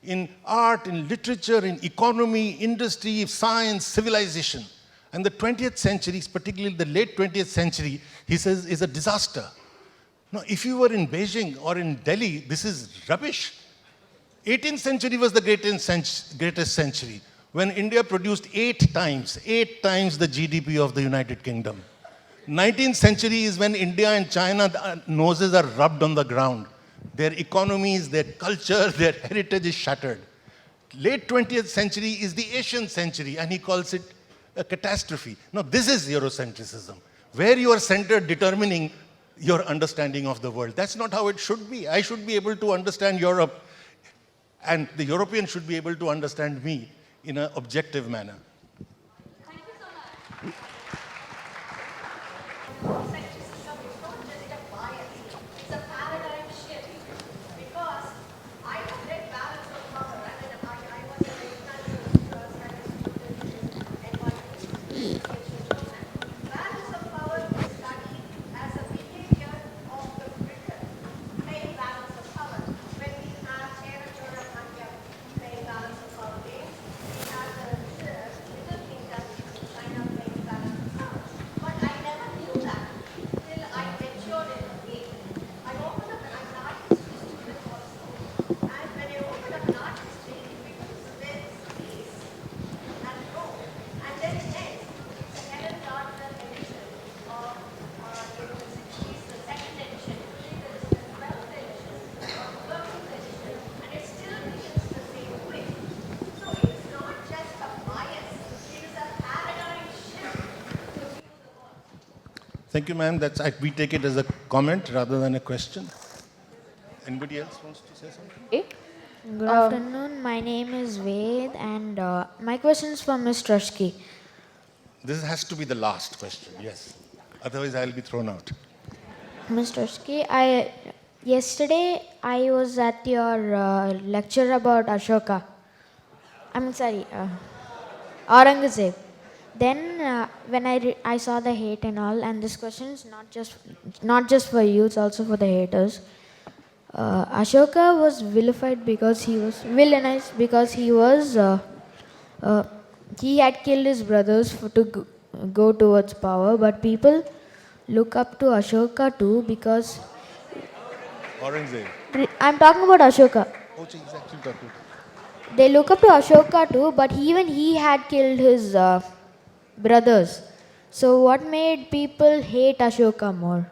in art, in literature, in economy, industry, science, civilization. And the 20th century, particularly the late 20th century, he says, is a disaster. Now, if you were in Beijing or in Delhi, this is rubbish. 18th century was the greatest century, when India produced 8 times the GDP of the United Kingdom. 19th century is when India and China noses are rubbed on the ground. Their economies, their culture, their heritage is shattered. Late 20th century is the Asian century, and he calls it a catastrophe. Now, this is Eurocentrism, where you are centered determining your understanding of the world. That's not how it should be. I should be able to understand Europe, and the European should be able to understand me in an objective manner. Thank you so much. Centricism is not just a bias, it's a paradigm shift. Because I have read Balance of Power, I was an international student and Balance of Power is studied as a behavior of the Britain playing balance of power. When we have Territorial India playing balance of power games, we have the Little Kingdom, China playing balance of power. But I never knew that till I matured in the field. I opened up an art history student also. And when I opened up an art history, it becomes very space and row. And then it ends. It's a Helen Gardner edition of the 60s, the second edition. There is the 12th edition, the 13th edition, and it still begins the same way. So it's not just a bias, it is a paradigm shift to view the world. Thank you, ma'am. We take it as a comment rather than a question. Anybody else wants to say something? Good afternoon. My name is Ved, and my question is for Ms. Truschke. This has to be the last question, yes. Otherwise, I'll be thrown out. Ms. Truschke, yesterday I was at your lecture about Ashoka. Aurangzeb. Then when I saw the hate and all, and this question is not just for you, it's also for the haters. Ashoka was vilified because he was villainized because he had killed his brothers to go towards power, but people look up to Ashoka too because Aurangzeb. I'm talking about Ashoka. Oh, she's actually talking. They look up to Ashoka too, but even he had killed his brothers. So what made people hate Ashoka more?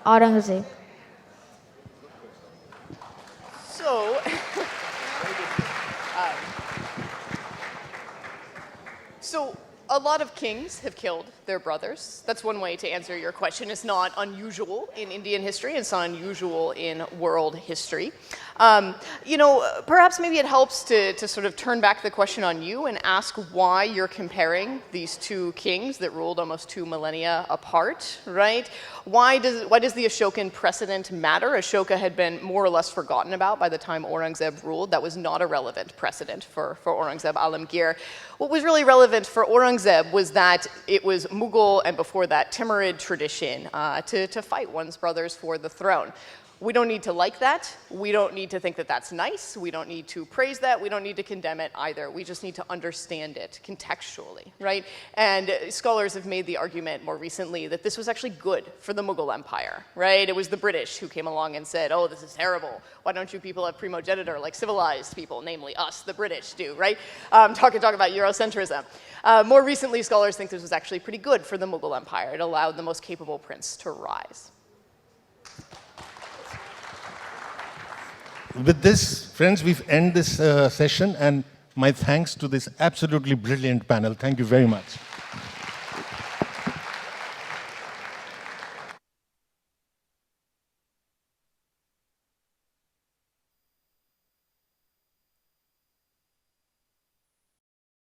Aurangzeb. So a lot of kings have killed their brothers. That's one way to answer your question. It's not unusual in Indian history. It's not unusual in world history. You know, perhaps maybe it helps to sort of turn back the question on you and ask why you're comparing these two kings that ruled almost 2 millennia apart, right? Why does the Ashokan precedent matter? Ashoka had been more or less forgotten about by the time Aurangzeb ruled. That was not a relevant precedent for Aurangzeb Alamgir. What was really relevant for Aurangzeb was that it was Mughal and before that Timurid tradition to fight one's brothers for the throne. We don't need to like that. We don't need to think that that's nice. We don't need to praise that. We don't need to condemn it either. We just need to understand it contextually, right? And scholars have made the argument more recently that this was actually good for the Mughal Empire, right? It was the British who came along and said, oh, this is terrible. Why don't you people have primogeniture like civilized people, namely us, the British, do, right? Talk about Eurocentrism. More recently, scholars think this was actually pretty good for the Mughal Empire. It allowed the most capable prince to rise. With this, friends, we've ended this session, and my thanks to this absolutely brilliant panel. Thank you very much.